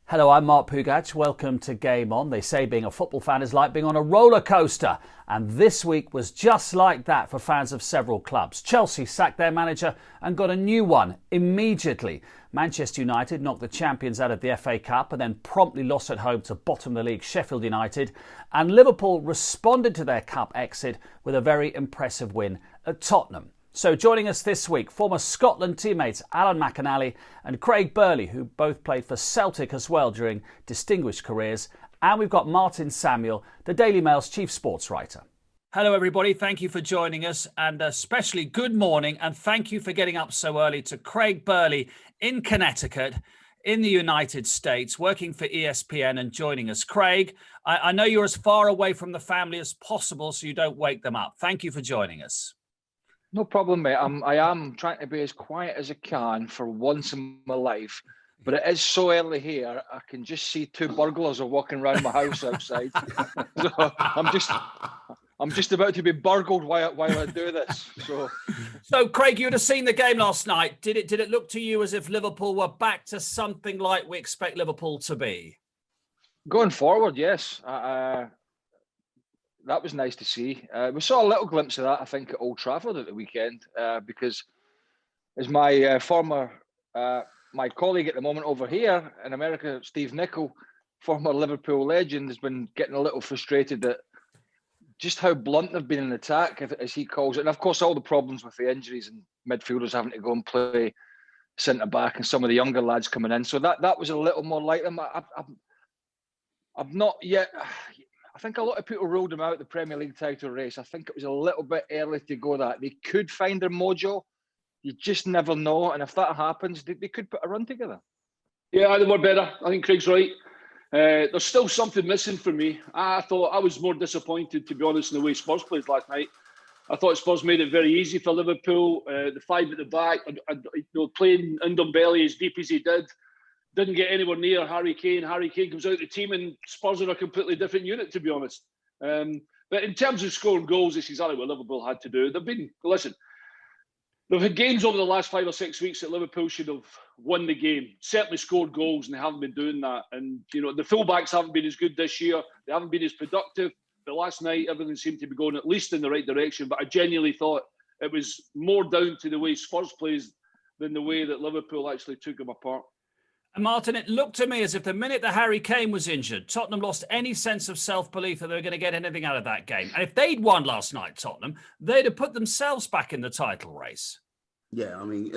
Hello, I'm Mark Pougatch. Welcome to Game On. They say being a football fan is like being on a roller coaster. And this week was just like that for fans of several clubs. Chelsea sacked their manager and got a new one immediately. Manchester United knocked the champions out of the FA Cup and then promptly lost at home to bottom of the league Sheffield United. And Liverpool responded to their cup exit with a very impressive win at Tottenham. So joining us this week, former Scotland teammates Alan McInally and Craig Burley, who both played for Celtic as well during distinguished careers. And we've got Martin Samuel, the Daily Mail's chief sports writer. Hello, everybody. Thank you for joining us, and especially good morning. And thank you for getting up so early to Craig Burley in Connecticut, in the United States, working for ESPN and joining us. Craig, I know you're as far away from the family as possible, so you don't wake them up. Thank you for joining us. No problem, mate. I am trying to be as quiet as I can for once in my life, but it is so early here. I can just see two burglars are walking around my house outside. So I'm just about to be burgled while I do this. So, Craig, you'd have seen the game last night. Did it look to you as if Liverpool were back to something like we expect Liverpool to be? Going forward, yes. That was nice to see. We saw a little glimpse of that, I think, at Old Trafford at the weekend, because as my my colleague at the moment over here in America, Steve Nicol, former Liverpool legend, has been getting a little frustrated at just how blunt they've been in attack, as he calls it. And of course, all the problems with the injuries and midfielders having to go and play centre-back and some of the younger lads coming in. So that was a little more like them. I've not yet... I think a lot of people ruled them out the Premier League title race. I think it was a little bit early to go that. They could find their mojo. You just never know. And if that happens, they could put a run together. Yeah, they were better. I think Craig's right. There's still something missing for me. I thought I was more disappointed, to be honest, in the way Spurs played last night. I thought Spurs made it very easy for Liverpool. The five at the back, playing Ndombele as deep as he didn't get anywhere near Harry Kane. Harry Kane comes out of the team and Spurs are a completely different unit, to be honest. But in terms of scoring goals, it's exactly what Liverpool had to do. They've had games over the last 5 or 6 weeks that Liverpool should have won the game. Certainly scored goals, and they haven't been doing that. And, the fullbacks haven't been as good this year. They haven't been as productive. But last night, everything seemed to be going at least in the right direction. But I genuinely thought it was more down to the way Spurs plays than the way that Liverpool actually took them apart. And Martin, it looked to me as if the minute that Harry Kane was injured, Tottenham lost any sense of self-belief that they were going to get anything out of that game. And if they'd won last night, Tottenham, they'd have put themselves back in the title race. Yeah, I mean,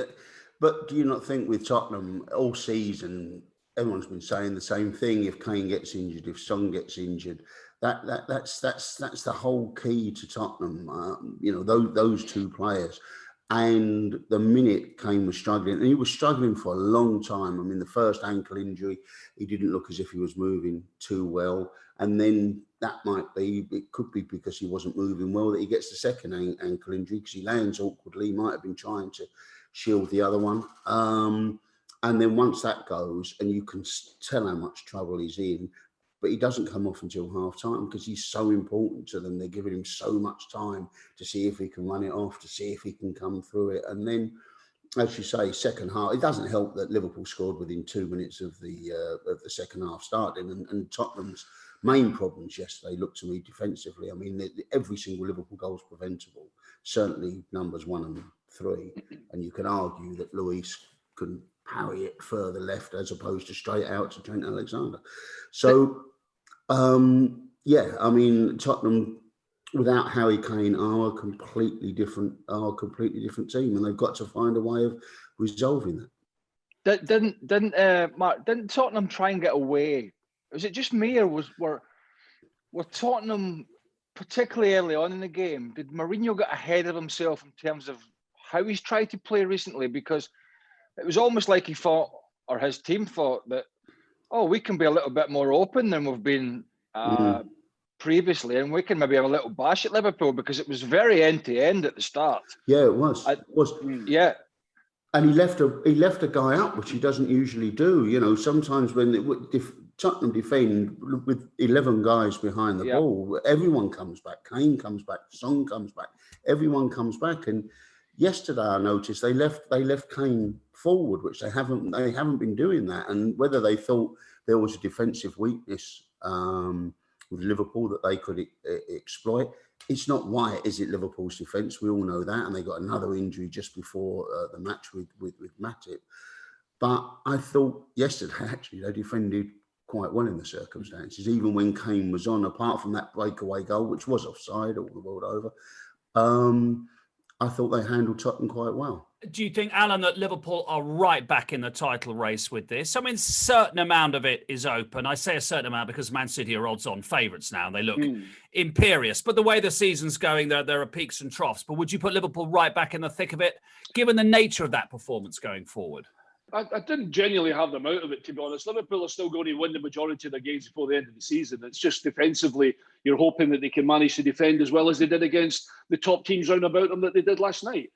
but do you not think with Tottenham all season, everyone's been saying the same thing? If Kane gets injured, if Son gets injured, that's the whole key to Tottenham. Those two players. And the minute Kane was struggling, and he was struggling for a long time. I mean, the first ankle injury, he didn't look as if he was moving too well. And then it could be because he wasn't moving well that he gets the second ankle injury because he lands awkwardly. He might have been trying to shield the other one. And then once that goes, and you can tell how much trouble he's in, but he doesn't come off until half time because he's so important to them. They're giving him so much time to see if he can run it off, to see if he can come through it. And then, as you say, second half, it doesn't help that Liverpool scored within 2 minutes of the second half starting. And Tottenham's main problems yesterday looked to me defensively. I mean, every single Liverpool goal is preventable, certainly numbers 1 and 3. And you can argue that Luis couldn't parry it further left as opposed to straight out to Trent Alexander. So... I mean, Tottenham without Harry Kane are a completely different team, and they've got to find a way of resolving that. Didn't Tottenham try and get away? Was it just me, or were Tottenham, particularly early on in the game, did Mourinho get ahead of himself in terms of how he's tried to play recently? Because it was almost like he thought, or his team thought, that we can be a little bit more open than we've been previously, and we can maybe have a little bash at Liverpool, because it was very end-to-end at the start. Yeah, it was. Yeah. And he left a guy up, which he doesn't usually do. Sometimes when Tottenham defend with 11 guys behind the ball, everyone comes back. Kane comes back. Son comes back. Everyone comes back. And yesterday I noticed they left Kane forward, which they haven't been doing that. And whether they thought there was a defensive weakness with Liverpool that they could exploit, it's not White, is it? Liverpool's defence, we all know that, and they got another injury just before the match with Matip. But I thought yesterday actually they defended quite well in the circumstances, even when Kane was on. Apart from that breakaway goal, which was offside all the world over, I thought they handled Tottenham quite well. Do you think, Alan, that Liverpool are right back in the title race with this? I mean, a certain amount of it is open. I say a certain amount because Man City are odds-on favourites now, and they look imperious. But the way the season's going, there are peaks and troughs. But would you put Liverpool right back in the thick of it, given the nature of that performance going forward? I didn't genuinely have them out of it, to be honest. Liverpool are still going to win the majority of their games before the end of the season. It's just defensively, you're hoping that they can manage to defend as well as they did against the top teams round about them that they did last night.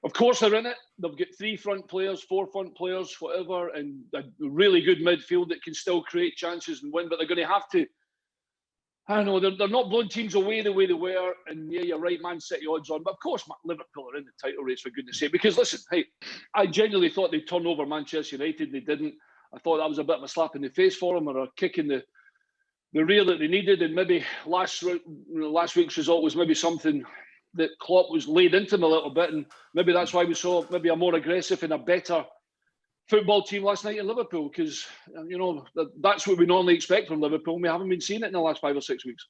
Of course, they're in it. They've got 3 front players, 4 front players, whatever, and a really good midfield that can still create chances and win, but they're going to have to. I don't know, they're not blowing teams away the way they were, and yeah, you're right, Man City odds on. But of course, Liverpool are in the title race, for goodness sake. Because listen, hey, I genuinely thought they'd turn over Manchester United, and they didn't. I thought that was a bit of a slap in the face for them, or a kick in the rear that they needed. And maybe last week's result was maybe something that Klopp was laid into them a little bit, and maybe that's why we saw maybe a more aggressive and a better football team last night in Liverpool, because that's what we normally expect from Liverpool. We haven't been seeing it in the last 5 or 6 weeks.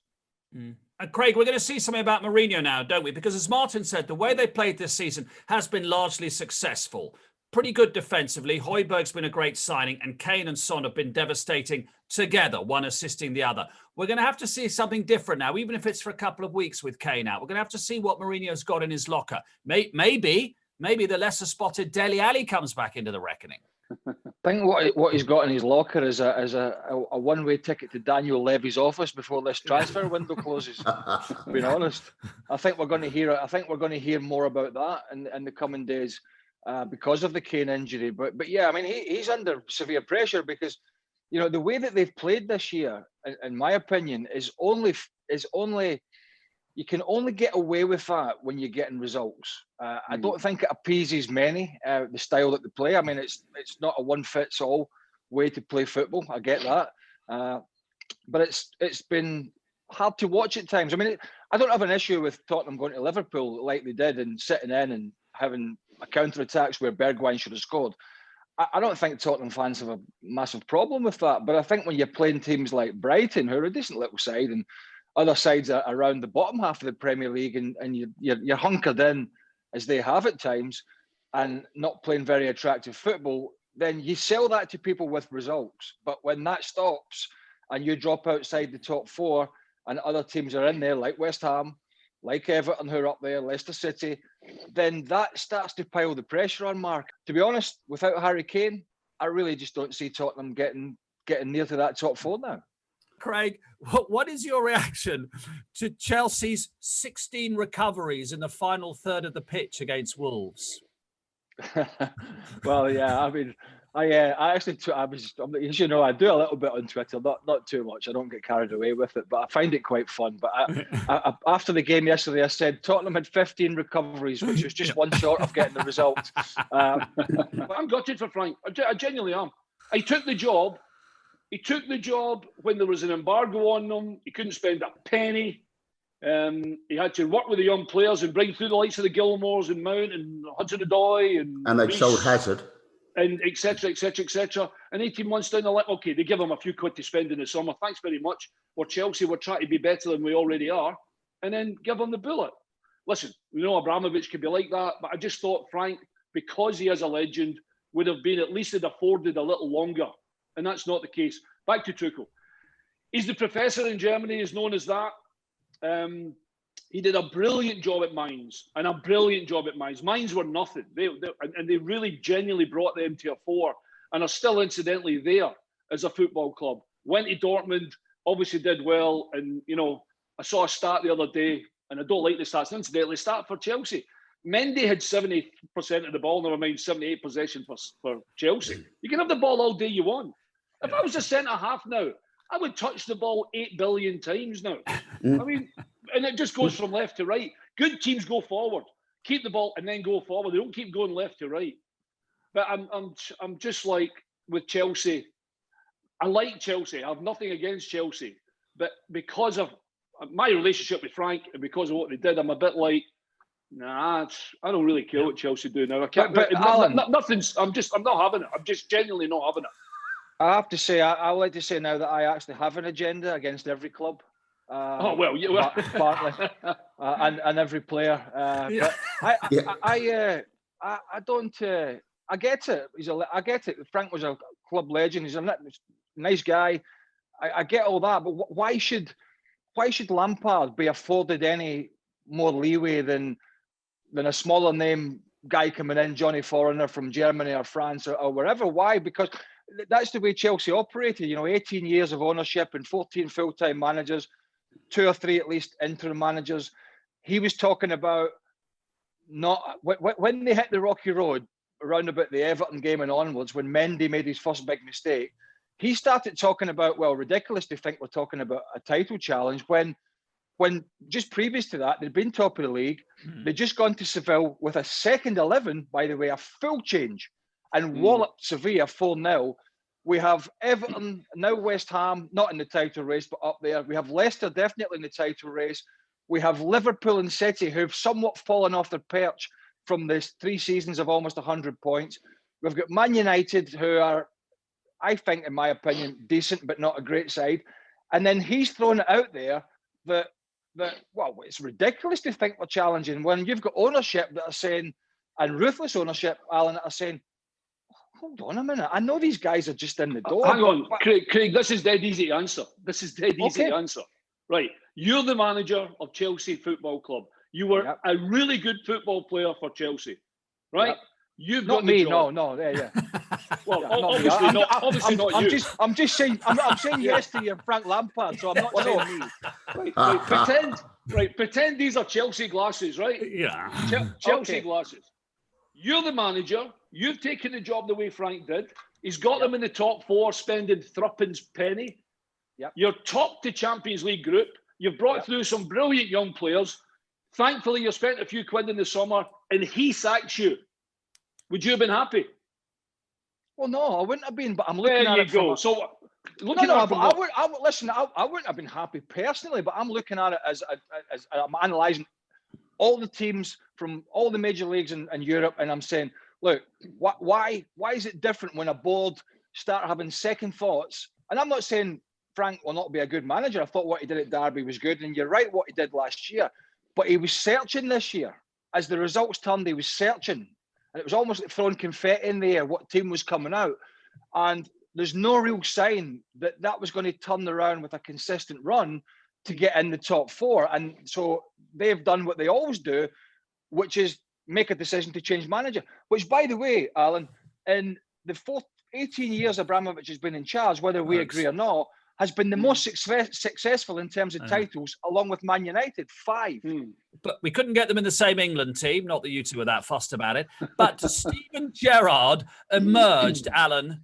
And Craig, we're going to see something about Mourinho now, don't we? Because as Martin said, the way they played this season has been largely successful. Pretty good defensively. Højbjerg's been a great signing, and Kane and Son have been devastating together, one assisting the other. We're going to have to see something different now, even if it's for a couple of weeks with Kane out. We're going to have to see what Mourinho's got in his locker. Maybe the lesser spotted Dele Alli comes back into the reckoning. I think what he's got in his locker is a one-way ticket to Daniel Levy's office before this transfer window closes. Being honest, I think we're going to hear more about that in the coming days because of the Kane injury. But yeah, I mean he's under severe pressure because the way that they've played this year, in my opinion, is only you can only get away with that when you're getting results. I don't think it appeases many, the style that they play. I mean, it's not a one-fits-all way to play football. I get that. But it's been hard to watch at times. I mean, I don't have an issue with Tottenham going to Liverpool like they did and sitting in and having a counter-attacks where Bergwijn should have scored. I don't think Tottenham fans have a massive problem with that. But I think when you're playing teams like Brighton, who are a decent little side, and other sides are around the bottom half of the Premier League, and you're hunkered in as they have at times and not playing very attractive football, then you sell that to people with results. But when that stops and you drop outside the top 4 and other teams are in there, like West Ham, like Everton, who are up there, Leicester City, then that starts to pile the pressure on, Mark. To be honest, without Harry Kane, I really just don't see Tottenham getting near to that top 4 now. Craig, what is your reaction to Chelsea's 16 recoveries in the final third of the pitch against Wolves? Well, yeah, I mean, I actually, as you know, I do a little bit on Twitter, not too much. I don't get carried away with it, but I find it quite fun. But I, after the game yesterday, I said Tottenham had 15 recoveries, which was just one short of getting the result. I'm gutted for Frank. I genuinely am. He took the job when there was an embargo on them. He couldn't spend a penny. He had to work with the young players and bring through the likes of the Gilmores and Mount and Hudson-Odoi and they've sold Hazard and etc. And 18 months down the line, okay, they give him a few quid to spend in the summer. Thanks very much. We're Chelsea. We're trying to be better than we already are, and then give him the bullet. Listen, we know Abramovich could be like that, but I just thought Frank, because he is a legend, would have been at least afforded a little longer. And that's not the case. Back to Tuchel. He's the professor in Germany, is known as that. He did a brilliant job at Mainz, Mainz were nothing. They really genuinely brought them to a 4 and are still incidentally there as a football club. Went to Dortmund, obviously did well. And, I saw a stat the other day, and I don't like the stats, incidentally, stat for Chelsea. Mendy had 70% of the ball, never mind 78 possession for Chelsea. You can have the ball all day you want. If I was a centre-half now, I would touch the ball 8 billion times now. I mean, and it just goes from left to right. Good teams go forward, keep the ball, and then go forward. They don't keep going left to right. But I'm just like with Chelsea. I like Chelsea. I have nothing against Chelsea, but because of my relationship with Frank and because of what they did, I'm a bit like, nah, I don't really care what Chelsea do now. I can't. But Alan, nothing's. I'm not having it. I'm just genuinely not having it. I have to say, I would like to say now that I actually have an agenda against every club. Oh well, you partly, and every player. Yeah. But I don't. I get it. I get it. Frank was a club legend. He's a nice guy. I get all that, but why should Lampard be afforded any more leeway than a smaller name guy coming in, Johnny Foreigner from Germany or France or wherever? Why? Because that's the way Chelsea operated. 18 years of ownership and 14 full-time managers, 2 or 3 at least interim managers. He was talking about when they hit the rocky road around about the Everton game and onwards, when Mendy made his first big mistake, he started talking about, well, ridiculous to think we're talking about a title challenge when just previous to that, they'd been top of the league. They'd just gone to Seville with a second 11, by the way, a full change, and walloped Sevilla 4-0. We have Everton, now West Ham, not in the title race, but up there. We have Leicester definitely in the title race. We have Liverpool and City, who've somewhat fallen off their perch from this 3 seasons of almost 100 points. We've got Man United, who are, I think, in my opinion, decent, but not a great side. And then he's thrown it out there that well, it's ridiculous to think we're challenging when you've got ownership that are saying, and ruthless ownership, Alan, that are saying, hold on a minute, I know these guys are just in the door. Hang on, Craig, this is dead easy to answer. Easy to answer. Right, you're the manager of Chelsea Football Club. You were a really good football player for Chelsea, right? Yep. You've not got me, the job. no, yeah. Well, obviously not you. I'm just saying yes to your Frank Lampard, so I'm not saying me. Right, pretend these are Chelsea glasses, right? Yeah. Chelsea glasses. You're the manager. You've taken the job the way Frank did. He's got them in the top 4, spending threepence penny. Yep. You're top to Champions League group. You've brought through some brilliant young players. Thankfully, you spent a few quid in the summer, and he sacks you. Would you have been happy? Well, no, I wouldn't have been. But I'm looking at it. There you go. So, listen. I wouldn't have been happy personally, but I'm looking at it as I'm analysing all the teams from all the major leagues in Europe, and I'm saying, look, why is it different when a board start having second thoughts? And I'm not saying Frank will not be a good manager. I thought what he did at Derby was good, and you're right what he did last year. But he was searching this year. As the results turned, he was searching. And it was almost like throwing confetti in the air, what team was coming out. And there's no real sign that was going to turn around with a consistent run to get in the top 4. And so they've done what they always do, which is make a decision to change manager. Which, by the way, Alan, in the 18 years Abramovich has been in charge, whether we agree or not, has been the most successful in terms of titles, along with Man United, 5. But we couldn't get them in the same England team. Not that you two were that fussed about it. But Steven Gerard emerged, Alan,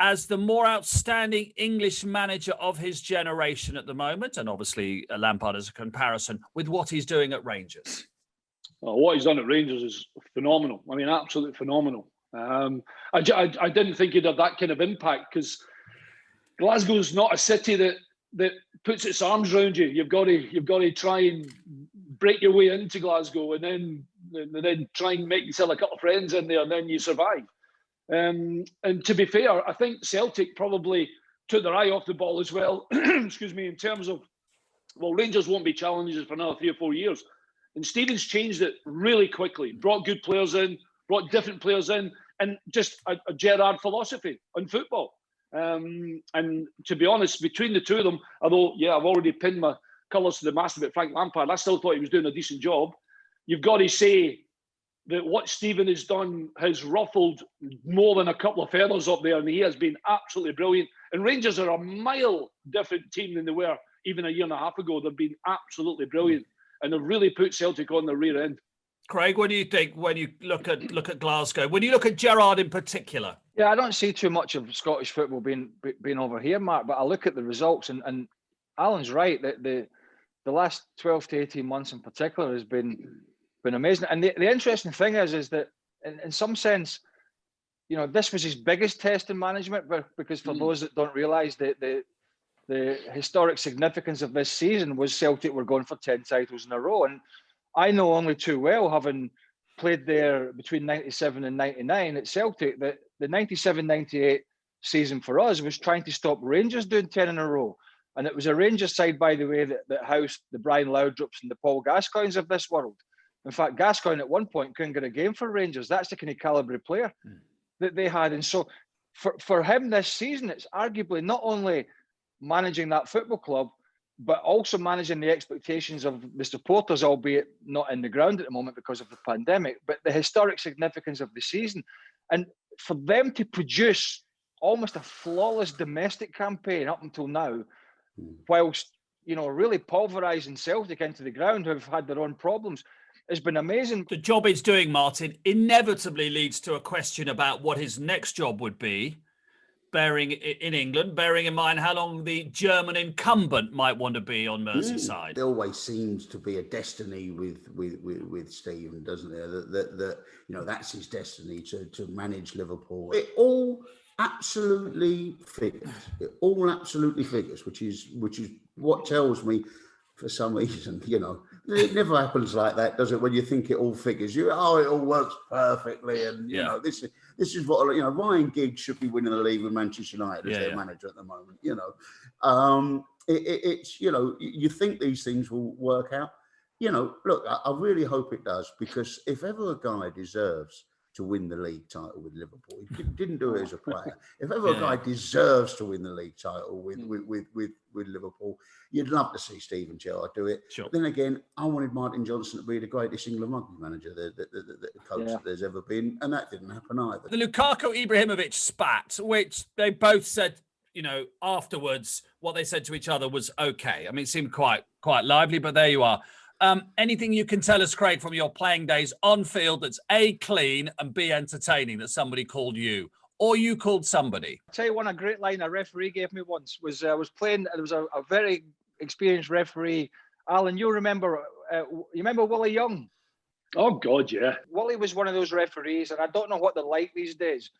as the more outstanding English manager of his generation at the moment. And obviously Lampard as a comparison with what he's doing at Rangers. Well, what he's done at Rangers is phenomenal. I mean, absolutely phenomenal. I didn't think he'd have that kind of impact because Glasgow's not a city that puts its arms around you. You've got to try and break your way into Glasgow and then try and make yourself a couple of friends in there, and then you survive. And to be fair, I think Celtic probably took their eye off the ball as well. Excuse me, in terms of, well, Rangers won't be challengers for another 3 or 4 years. And Stevens changed it really quickly, brought good players in, brought different players in, and just a Gerrard philosophy on football. And to be honest, between the two of them, although, I've already pinned my colours to the mast about Frank Lampard, I still thought he was doing a decent job. You've got to say that what Steven has done has ruffled more than a couple of feathers up there, and he has been absolutely brilliant. And Rangers are a mile different team than they were even a year and a half ago. They've been absolutely brilliant, and they've really put Celtic on the rear end. Craig, what do you think when you look at Glasgow? When you look at Gerrard in particular? Yeah, I don't see too much of Scottish football being over here, Mark, but I look at the results, and Alan's right that the last 12 to 18 months in particular has been amazing. And the interesting thing is that in some sense, this was his biggest test in management, because for those that don't realise, the historic significance of this season was Celtic were going for 10 titles in a row. And I know only too well, having played there between 97 and 99 at Celtic, that the 97-98 season for us was trying to stop Rangers doing 10 in a row. And it was a Rangers side, by the way, that housed the Brian Laudrups and the Paul Gascoignes of this world. In fact, Gascoigne at one point couldn't get a game for Rangers. That's the kind of calibre player that they had. And so for him this season, it's arguably not only managing that football club, but also managing the expectations of the supporters, albeit not in the ground at the moment because of the pandemic, but the historic significance of the season. And for them to produce almost a flawless domestic campaign up until now, whilst, really pulverising Celtic into the ground, who've had their own problems, has been amazing. The job he's doing, Martin, inevitably leads to a question about what his next job would be, bearing in mind how long the German incumbent might want to be on Merseyside. There always seems to be a destiny with Steven, doesn't there? That that's his destiny to manage Liverpool. It all absolutely figures. It all absolutely figures, which is what tells me, for some reason, it never happens like that, does it? When you think it all figures, it all works perfectly, and this is what Ryan Giggs should be winning the league with Manchester United as their manager at the moment. It's you think these things will work out. Look, I really hope it does, because if ever a guy deserves to win the league title with Liverpool, he didn't do it as a player. If ever a guy deserves to win the league title with Liverpool, you'd love to see Steven Gerard do it. Sure. Then again, I wanted Martin Johnson to be the greatest England rugby manager the coach that there's ever been, and that didn't happen either. The Lukaku-Ibrahimovic spat, which they both said, afterwards, what they said to each other was okay. I mean, it seemed quite lively, but there you are. Anything you can tell us, Craig, from your playing days on field that's A, clean, and B, entertaining, that somebody called you, or you called somebody? I'll tell you a great line a referee gave me once was I was playing. There was a very experienced referee. Alan, you remember Willie Young? Oh God, yeah. Willie was one of those referees, and I don't know what they're like these days.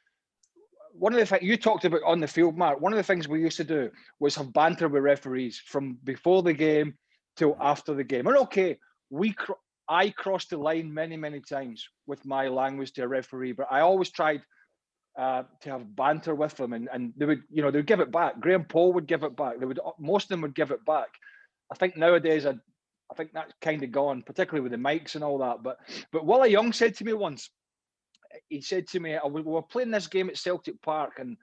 One of the things you talked about on the field, Mark, one of the things we used to do was have banter with referees from before the game till after the game. And okay, I crossed the line many, many times with my language to a referee, but I always tried to have banter with them, and they would, they would give it back. Graham Paul would give it back. Most of them would give it back. I think nowadays, I think that's kind of gone, particularly with the mics and all that. But Willie Young said to me once, he said to me, we were playing this game at Celtic Park, and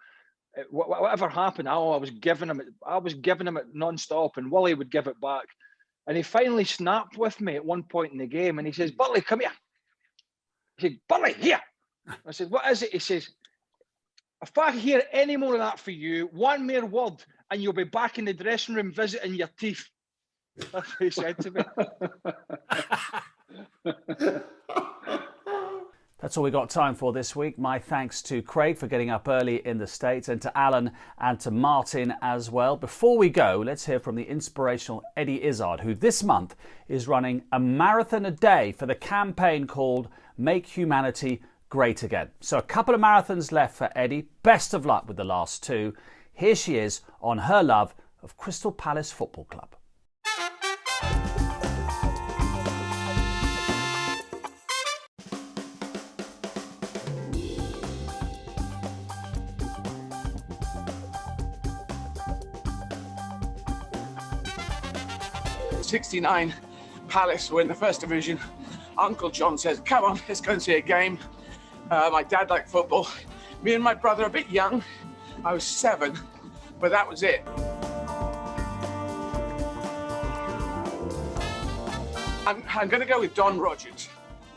whatever happened, I was giving him it non-stop, and Willie would give it back. And he finally snapped with me at one point in the game, and he says, "Burley, come here." He said, "Burley, here." I said, "What is it?" He says, "If I hear any more of that for you, one mere word, and you'll be back in the dressing room visiting your teeth." That's what he said to me. That's all we got time for this week. My thanks to Craig for getting up early in the States, and to Alan and to Martin as well. Before we go, let's hear from the inspirational Eddie Izzard, who this month is running a marathon a day for the campaign called Make Humanity Great Again. So a couple of marathons left for Eddie. Best of luck with the last two. Here she is on her love of Crystal Palace Football Club. '69, Palace were in the first division. Uncle John says, "Come on, let's go and see a game." My dad liked football. Me and my brother, a bit young. I was 7, but that was it. I'm going to go with Don Rogers.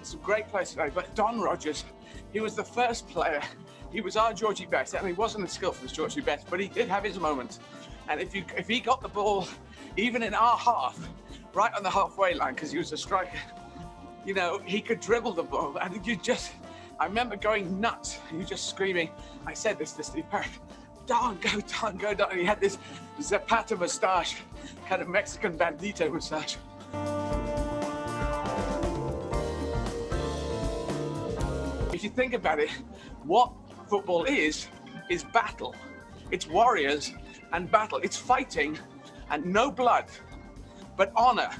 It's a great place today, but Don Rogers, he was the first player. He was our Georgie Best, and he wasn't as skillful as Georgie Best, but he did have his moments. And if he got the ball, even in our half, right on the halfway line, because he was a striker, he could dribble the ball, and I remember going nuts. You just screaming. I said this to Steve Perry, "Don, go, Don, go, Don." And he had this Zapata moustache, kind of Mexican bandito moustache. If you think about it, what football is battle. It's warriors and battle. It's fighting and no blood, but honor.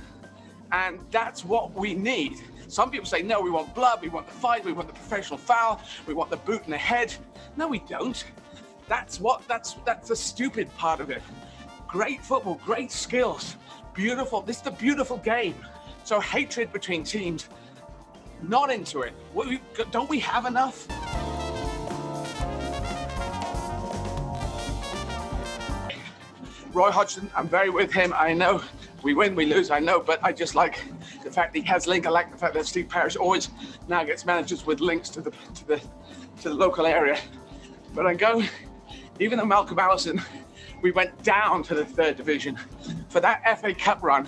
And that's what we need. Some people say, no, we want blood, we want the fight, we want the professional foul, we want the boot in the head. No, we don't. That's the stupid part of it. Great football, great skills, beautiful. This is the beautiful game. So hatred between teams, not into it. Don't we have enough? Roy Hodgson, I'm very with him. I know we win, we lose, I know, but I just like the fact that he has link. I like the fact that Steve Parish always now gets managers with links to the local area. But I go, even though Malcolm Allison, we went down to the 3rd division for that FA Cup run.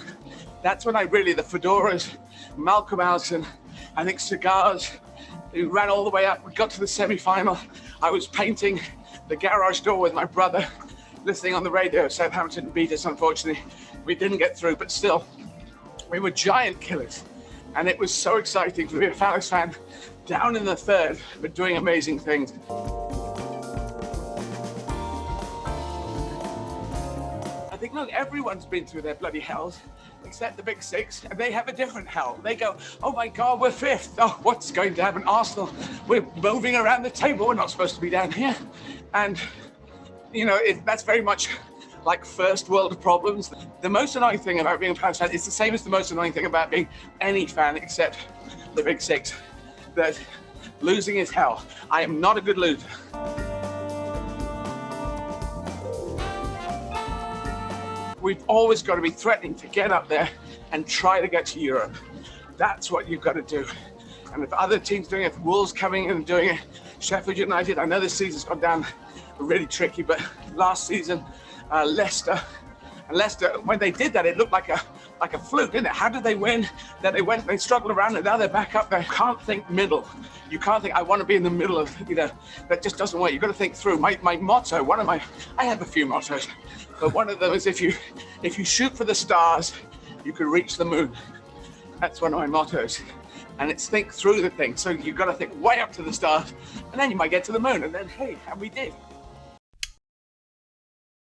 That's when the fedoras, Malcolm Allison, I think cigars, who ran all the way up. We got to the semi-final. I was painting the garage door with my brother, listening on the radio. Southampton beat us, unfortunately. We didn't get through, but still, we were giant killers. And it was so exciting to be a Palace fan down in the 3rd, but doing amazing things. I think, look, everyone's been through their bloody hells, except the big six, and they have a different hell. They go, oh my God, we're 5th. Oh, what's going to happen? Arsenal, we're moving around the table. We're not supposed to be down here. And, you know, that's very much like first world problems. The most annoying thing about being a Palace fan is the same as the most annoying thing about being any fan except the big six, that losing is hell. I am not a good loser. We've always got to be threatening to get up there and try to get to Europe. That's what you've got to do. And if other teams doing it, if Wolves coming in and doing it, Sheffield United, I know this season's gone down really tricky, but last season, Leicester, when they did that, it looked like a fluke, didn't it? How did they win? Then they struggled around, and now they're back up there. You can't think middle. You can't think, I want to be in the middle of, that just doesn't work. You've got to think through. My motto, I have a few mottos, but one of them is if you shoot for the stars, you can reach the moon. That's one of my mottos. And it's think through the thing. So you've got to think way up to the stars, and then you might get to the moon, and then, hey, and we did.